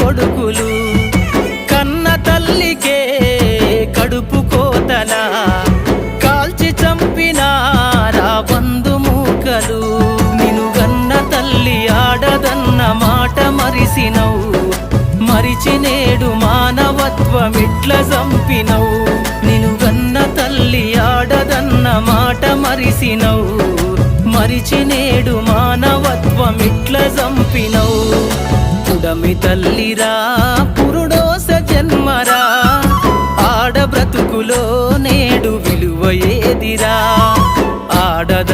కొడుకులు కన్న తల్లికే కడుపు కోతలా కాల్చి చంపినారా బంధుమూకలు నిను గన్న తల్లి ఆడదన్న మాట మరిసినవు మరిచి నేడు మానవత్వమిట్ల చంపినవు నిను గన్న తల్లి ఆడదన్న మాట మరిసినవు మరిచి నేడు మానవత్వమిట్ల చంపినవు పుడమి తల్లిరా పురుడోస జన్మరా ఆడ బ్రతుకులో నేడు విలువ ఏదిరా ఆడద